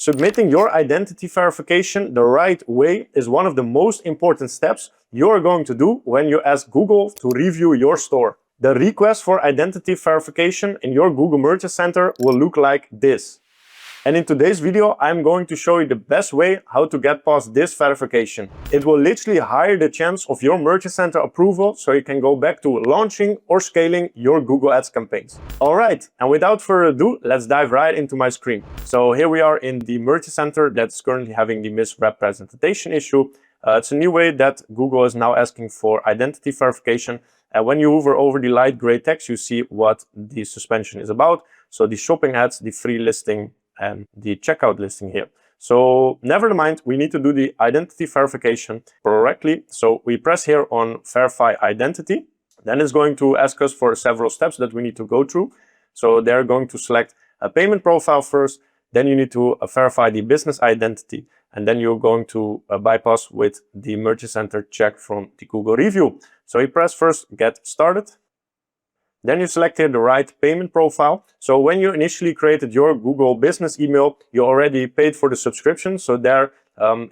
Submitting your identity verification the right way is one of the most important steps you're going to do when you ask Google to review your store. The request for identity verification in your Google Merchant Center will look like this. And in today's video, I'm going to show you the best way how to get past this verification. It will literally higher the chance of your Merchant Center approval so you can go back to launching or scaling your Google Ads campaigns. All right, and without further ado, let's dive right into my screen. So here we are in the Merchant Center that's currently having the misrepresentation issue. It's a new way that Google is now asking for identity verification. And when you hover over the light gray text, you see what the suspension is about. So the shopping ads, the free listing, and the checkout listing here. So never mind, we need to do the identity verification correctly. So we press here on verify identity. Then it's going to ask us for several steps that we need to go through. So they're going to select a payment profile first. Then you need to verify the business identity. And then you're going to bypass with the Merchant Center check from the Google review. So you press first get started. Then you select here the right payment profile. So when you initially created your Google business email, you already paid for the subscription. So there,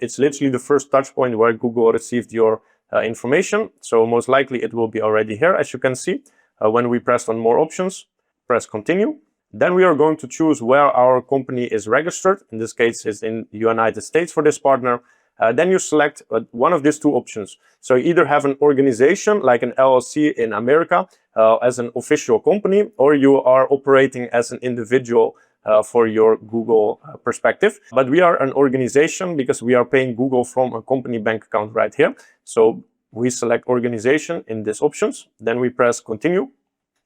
it's literally the first touch point where Google received your information. So most likely it will be already here, as you can see. When we press on more options, press continue. Then we are going to choose where our company is registered. In this case, it's in the United States for this partner. Then you select one of these two options. So you either have an organization like an LLC in America as an official company, or you are operating as an individual for your Google perspective. But we are an organization because we are paying Google from a company bank account right here. So we select organization in these options. Then we press continue.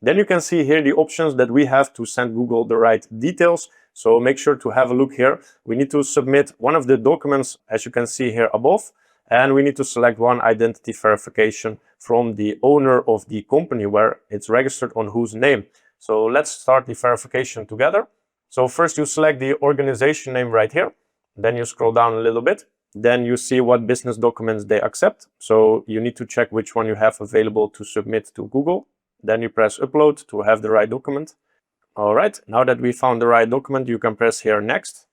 Then you can see here the options that we have to send Google the right details. So make sure to have a look here. We need to submit one of the documents, as you can see here above, and we need to select one identity verification from the owner of the company where it's registered on whose name. So let's start the verification together. So first you select the organization name right here. Then you scroll down a little bit. Then you see what business documents they accept. So you need to check which one you have available to submit to Google. Then you press upload to have the right document. All right, now that we found the right document, you can press here next.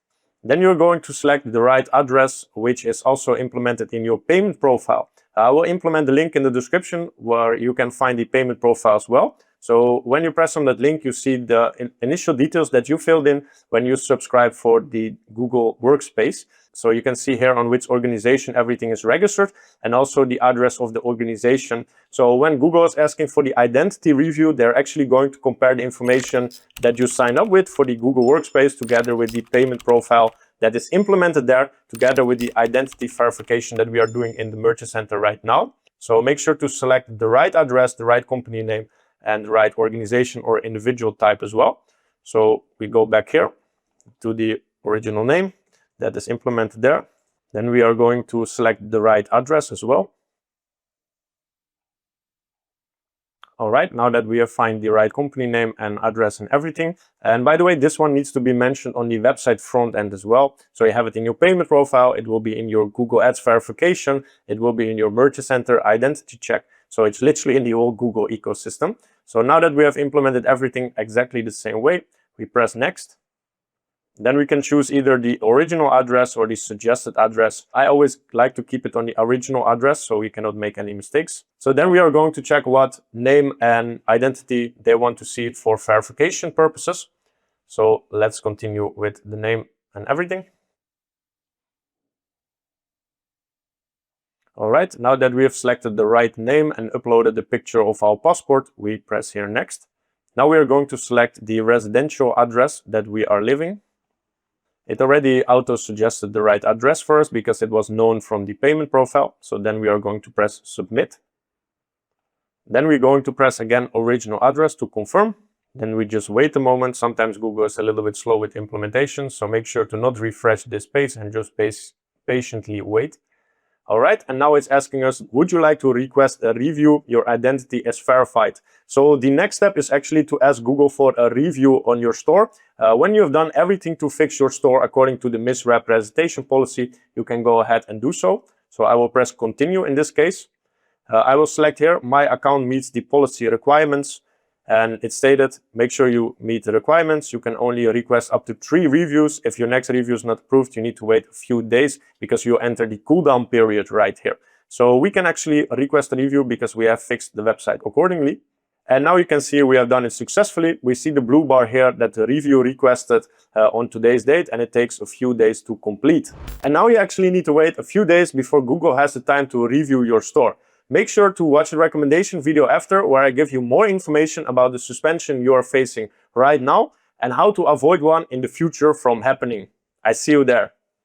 Then you're going to select the right address, which is also implemented in your payment profile. I will implement the link in the description where you can find the payment profile as well. So when you press on that link, you see the initial details that you filled in when you subscribe for the Google Workspace. So you can see here on which organization everything is registered and also the address of the organization. So when Google is asking for the identity review, they're actually going to compare the information that you sign up with for the Google Workspace together with the payment profile that is implemented there together with the identity verification that we are doing in the Merchant Center right now. So make sure to select the right address, the right company name, and the right organization or individual type as well. So we go back here to the original name that is implemented there. Then we are going to select the right address as well. All right, now that we have found the right company name and address and everything. And by the way, this one needs to be mentioned on the website front end as well. So you have it in your payment profile, it will be in your Google Ads verification, it will be in your Merchant Center identity check. So it's literally in the whole Google ecosystem. So now that we have implemented everything exactly the same way, we press next. Then we can choose either the original address or the suggested address. I always like to keep it on the original address so we cannot make any mistakes. So then we are going to check what name and identity they want to see for verification purposes. So let's continue with the name and everything. All right, now that we have selected the right name and uploaded the picture of our passport, we press here next. Now we are going to select the residential address that we are living. It already auto-suggested the right address for us because it was known from the payment profile. So then we are going to press submit. Then we're going to press again original address to confirm. Then we just wait a moment. Sometimes Google is a little bit slow with implementation. So make sure to not refresh this page and just patiently wait. All right, and now it's asking us, would you like to request a review? Your identity is verified. So the next step is actually to ask Google for a review on your store. When you have done everything to fix your store according to the misrepresentation policy, you can go ahead and do so. So I will press continue in this case. I will select here, my account meets the policy requirements. and it stated, make sure you meet the requirements. You can only request up to 3 reviews. If your next review is not approved, you need to wait a few days because you enter the cooldown period right here. So we can actually request a review because we have fixed the website accordingly. And now you can see we have done it successfully. We see the blue bar here that the review requested on today's date, and it takes a few days to complete. And now you actually need to wait a few days before Google has the time to review your store. Make sure to watch the recommendation video after, where I give you more information about the suspension you are facing right now and how to avoid one in the future from happening. I see you there.